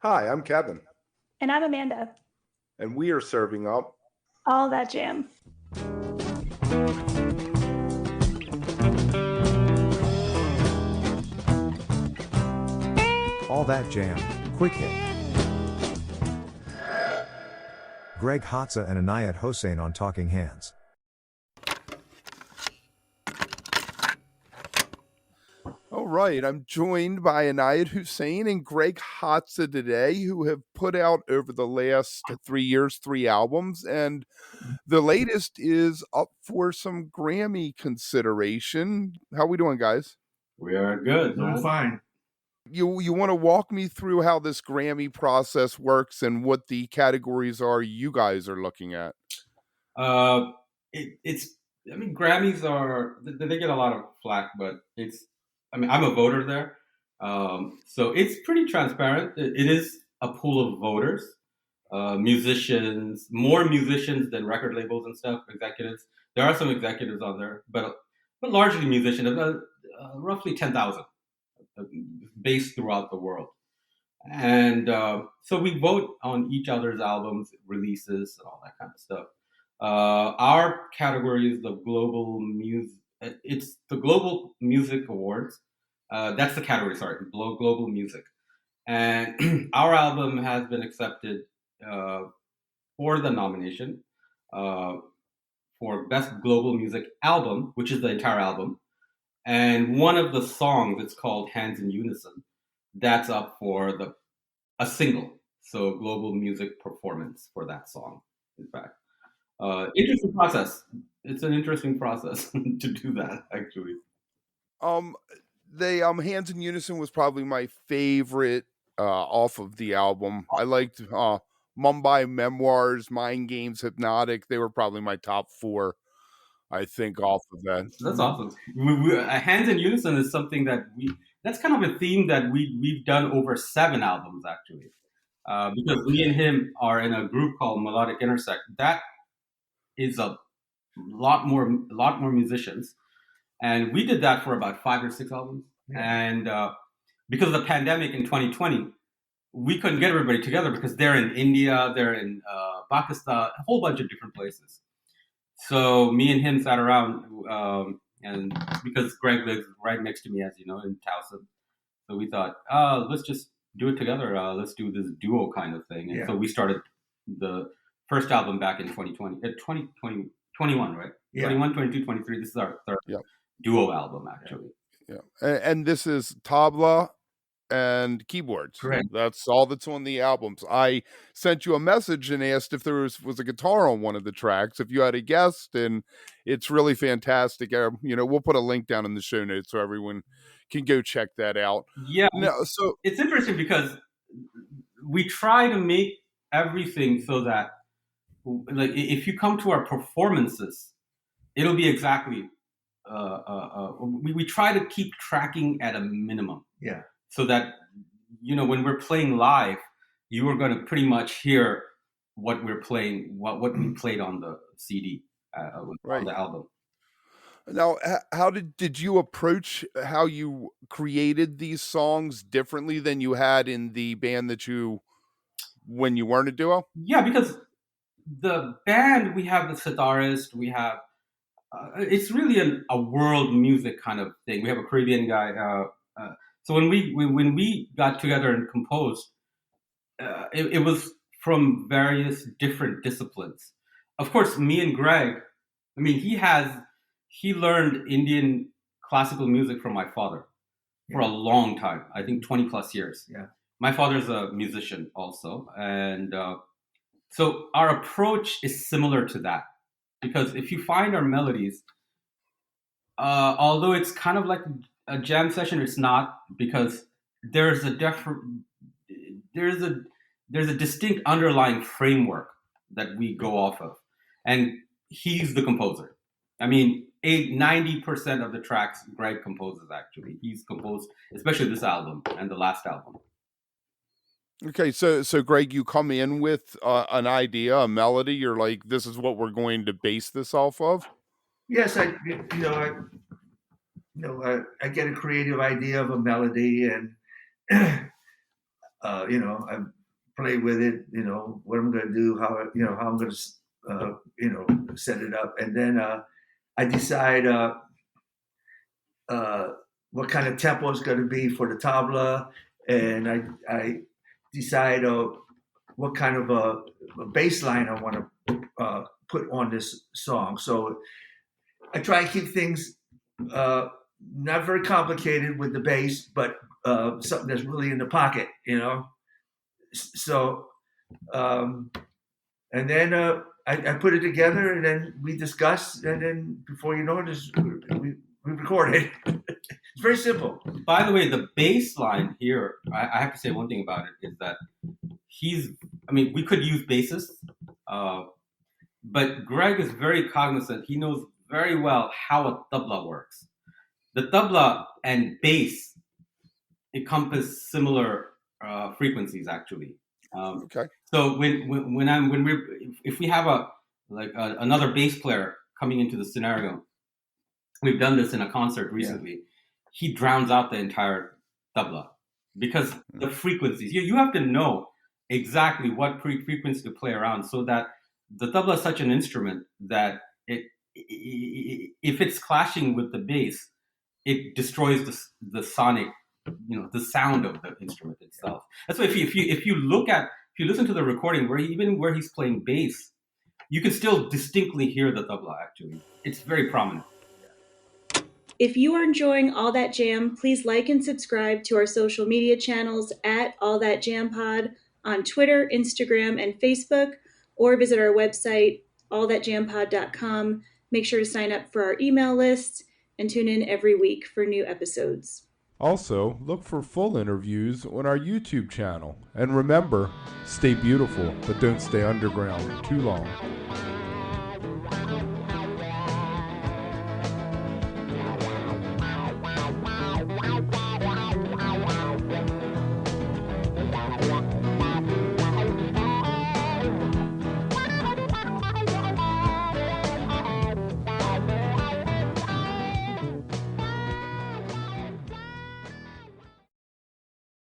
Hi, I'm Kevin, And I'm Amanda. and we are serving up All that jam. All That Jam, Quick Hit. Greg Hatza and Enayet Hossain on Talking Hands. All right, I'm joined by Enayet Hossain and Greg Hatza today, who have put out over the last 3 years 3 albums, and the latest is up for some Grammy consideration. How we doing, guys? We are good. Doing fine. You want to walk me through how this Grammy process works and what the categories are you guys are looking at? It's. I mean, Grammys are they get a lot of flack, but it's. I mean, I'm a voter there, so it's pretty transparent. It is a pool of voters, musicians, more musicians than record labels and stuff. Executives. There are some executives on there, but largely musicians. Roughly 10,000, based throughout the world. And so we vote on each other's albums, releases, and all that kind of stuff. Our category is the global music. It's the Global Music Awards. That's the category. Sorry, global music. And our album has been accepted for the nomination for Best Global Music Album, which is the entire album. And one of the songs, it's called Hands in Unison. That's up for a single, so global music performance for that song. In fact, interesting process. It's an interesting process to do that, actually. Um, they Hands in Unison was probably my favorite off of the album. I liked Mumbai Memoirs, Mind Games, Hypnotic. They were probably my top four, I think, off of that. That's awesome. Hands in Unison is something that that's kind of a theme that we've done over 7 albums, actually. Because me and him are in a group called Melodic Intersect. That is a lot more musicians, and we did that for about 5 or 6 albums. Yeah. And because of the pandemic in 2020, we couldn't get everybody together because they're in India, they're in Pakistan, a whole bunch of different places. So me and him sat around, and because Greg lives right next to me, as you know, in Towson, so we thought, let's just do it together. Let's do this duo kind of thing. And so we started the first album back in 2020, 2021, right? Yeah. 21, 22, 23. This is our third duo album, actually. Yeah. And this is tabla and keyboards. Correct. That's all that's on the albums. I sent you a message and asked if there was a guitar on one of the tracks, if you had a guest, and it's really fantastic. We'll put a link down in the show notes so everyone can go check that out. Yeah. No, so it's interesting because we try to make everything so that, like, if you come to our performances, it'll be exactly. We try to keep tracking at a minimum. Yeah. So that, when we're playing live, you are going to pretty much hear what we're playing, what we played on the CD, on the album. Now, how did you approach how you created these songs differently than you had in the band when you weren't a duo? Yeah, because the band, we have the sitarist, we have, it's really a world music kind of thing. We have a Caribbean guy. So when we got together and composed, it was from various different disciplines. Of course, me and Greg, I mean, he learned Indian classical music from my father for a long time. I think 20 plus years. Yeah. My father's a musician also, and so our approach is similar to that. Because if you find our melodies, although it's kind of like a jam session, it's not, because there's a distinct underlying framework that we go off of, and he's the composer. I mean, 90% of the tracks Greg composes. Actually, he's composed, especially this album and the last album. Okay, so Greg, you come in with an idea, a melody. You're like, this is what we're going to base this off of. Yes, I get a creative idea of a melody, and I play with it, what I'm going to do, how I'm going to, set it up. And then I decide what kind of tempo is going to be for the tabla. And I decide what kind of a bass line I want to put on this song. So I try and keep things not very complicated with the bass, but something that's really in the pocket, So, and then I put it together, and then we discuss, and then before you know it, we record it. It's very simple. By the way, the bass line here, I have to say one thing about it is that we could use bassists, but Greg is very cognizant. He knows very well how a tabla works. The tabla and bass encompass similar frequencies, actually. Okay. So if we have another bass player coming into the scenario, we've done this in a concert recently. Yeah. He drowns out the entire tabla because the frequencies. You have to know exactly what frequency to play around, so that the tabla is such an instrument that if it's clashing with the bass, it destroys the sonic, the sound of the instrument itself. That's why if you listen to the recording where he's playing bass, you can still distinctly hear the tabla. Actually, it's very prominent. If you are enjoying All That Jam, please like and subscribe to our social media channels at All That Jam Pod on Twitter, Instagram, and Facebook, or visit our website, allthatjampod.com. Make sure to sign up for our email list and tune in every week for new episodes. Also, look for full interviews on our YouTube channel. And remember, stay beautiful, but don't stay underground too long.